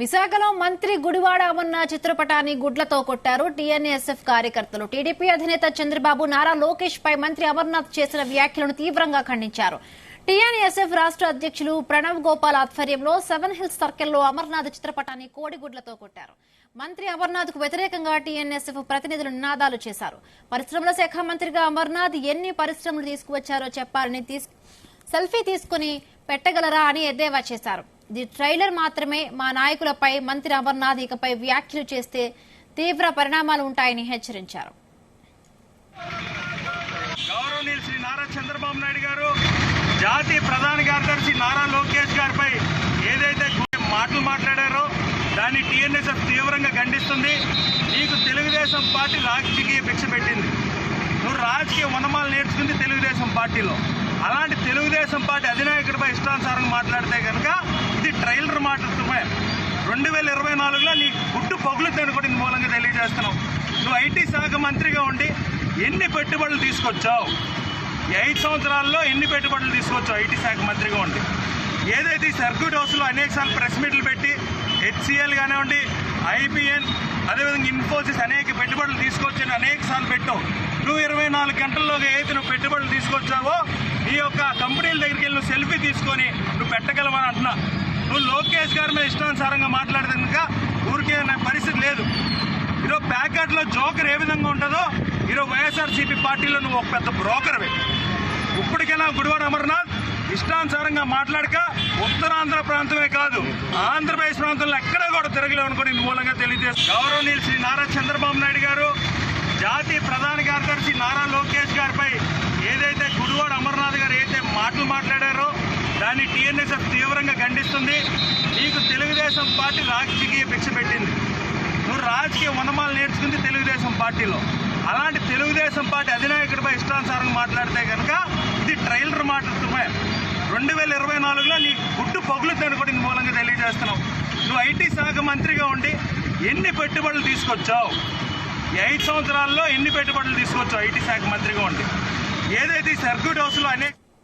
విశాఖలో మంత్రి గుడివాడ అమర్నాథ్ చిత్రపటాన్ని గుడ్లతో కొట్టారు టీఎన్ఎస్ఎఫ్ కార్యకర్తలు. టీడీపీ అధినేత చంద్రబాబు నారా లోకేష్ పై మంత్రి అమర్నాథ్ చేసిన వ్యాఖ్యలను తీవ్రంగా ఖండించారు. టీఎన్ఎస్ఎఫ్ రాష్ట్ర అధ్యక్షులు ప్రణవ్ గోపాల్ ఆధ్వర్యంలో 7 హిల్స్ సర్కిల్లో అమర్నాథ్ చిత్రపటాన్ని కోడిగుడ్లతో కొట్టారు. మంత్రి అమర్నాథ్ కు వ్యతిరేకంగా టీఎన్ఎస్ఎఫ్ ప్రతినిధులు నినాదాలు చేశారు. పరిశ్రమల శాఖ మంత్రిగా అమర్నాథ్ ఎన్ని పరిశ్రమలు తీసుకువచ్చారో చెప్పాలని సెల్ఫీ తీసుకుని పెట్టగలరా అని ఎద్దేవా చేశారు. ఇది ట్రైలర్ మాత్రమే. మా నాయకులపై మంత్రి అమర్నాథ్ ఇకపై వ్యాఖ్యలు చేస్తే తీవ్ర పరిణామాలు ఉంటాయని హెచ్చరించారు. గౌరవనీయులు శ్రీ నారా చంద్రబాబు నాయుడు గారు జాతీయ ప్రధాన కార్యదర్శి నారా లోకేష్ గారిపై ఏదైతే మాటలు మాట్లాడారో దాన్ని టీఎన్ఎస్ఎఫ్ తీవ్రంగా ఖండిస్తుంది. నీకు తెలుగుదేశం పార్టీ రాజకీయ భిక్ష పెట్టింది. నువ్వు రాజకీయ వనమాలు నేర్చుకుంది తెలుగుదేశం పార్టీలో. అలాంటి తెలుగుదేశం పార్టీ అధినాయకుడిపై ఇష్టానుసారంగా మాట్లాడితే కనుక ఇది ట్రైలర్ మాట్లాడుతున్నా. 2024లో నీ గుడ్డు పగులుద్దని కూడా మూలంగా తెలియజేస్తున్నావు. నువ్వు ఐటీ శాఖ మంత్రిగా ఉండి ఎన్ని పెట్టుబడులు తీసుకొచ్చావు? 5 సంవత్సరాల్లో ఎన్ని పెట్టుబడులు తీసుకొచ్చావు ఐటీ శాఖ మంత్రిగా ఉండి? ఏదైతే సర్క్యూట్ హౌస్లో అనేకసార్లు ప్రెస్ మీట్లు పెట్టి హెచ్సిఎల్ కానివ్వండి, ఐబిఎన్, అదేవిధంగా ఇన్ఫోసిస్ అనేక పెట్టుబడులు తీసుకొచ్చి అనేక సార్లు పెట్టావు. నువ్వు 24 గంటల్లోగా ఏదైతే నువ్వు పెట్టుబడులు తీసుకొచ్చావో నీ యొక్క కంపెనీల దగ్గరికి వెళ్ళి నువ్వు సెల్ఫీ తీసుకొని నువ్వు పెట్టగలవని అంటున్నా. నువ్వు లోకేష్ గారి మీద ఇష్టానుసారంగా మాట్లాడితే కనుక ఊరికే పరిస్థితి లేదు. ఈరోజు ప్యాకెట్లో జోకర్ ఏ విధంగా ఉంటుందో ఈరోజు వైఎస్ఆర్సీపీ పార్టీలో నువ్వు ఒక పెద్ద బ్రోకర్వే. ఇప్పటికైనా గుడివాడ అమర్నాథ్ ఇష్టానుసారంగా మాట్లాడక ఉత్తరాంధ్ర ప్రాంతమే కాదు ఆంధ్రప్రదేశ్ ప్రాంతంలో ఎక్కడా కూడా తిరగలేవు అనుకుని మూలంగా తెలియజేస్తారు. గౌరవనీయులు శ్రీ నారా చంద్రబాబు నాయుడు గారు జాతీయ ప్రధాన కార్యదర్శి నారా లోకేష్ గారిపై ఏదైతే గుడివాడ అమర్నాథ్ గారు ఏదైతే మాటలు మాట్లాడారో దాన్ని టీఎన్ఎస్ఎఫ్ తీవ్రంగా ఖండిస్తుంది. నీకు తెలుగుదేశం పార్టీ రాజకీయ భిక్ష పెట్టింది. నువ్వు రాజకీయ వనమాలు నేర్చుకుంది తెలుగుదేశం పార్టీలో. అలాంటి తెలుగుదేశం పార్టీ అధినాయకుడిపై ఇష్టానుసారంగా మాట్లాడితే కనుక ఇది ట్రైలర్ మాట్లాడుతున్నా. 2024లో నీ గుడ్డు పగులుద్దని కూడా మూలంగా తెలియజేస్తున్నావు. నువ్వు ఐటీ శాఖ మంత్రిగా ఉండి ఎన్ని పెట్టుబడులు తీసుకొచ్చావు? 5 సంవత్సరాల్లో ఎన్ని పెట్టుబడులు తీసుకొచ్చావు ఐటీ శాఖ మంత్రిగా ఉండి? ఏదైతే సర్క్యూట్ హౌస్లో అనేక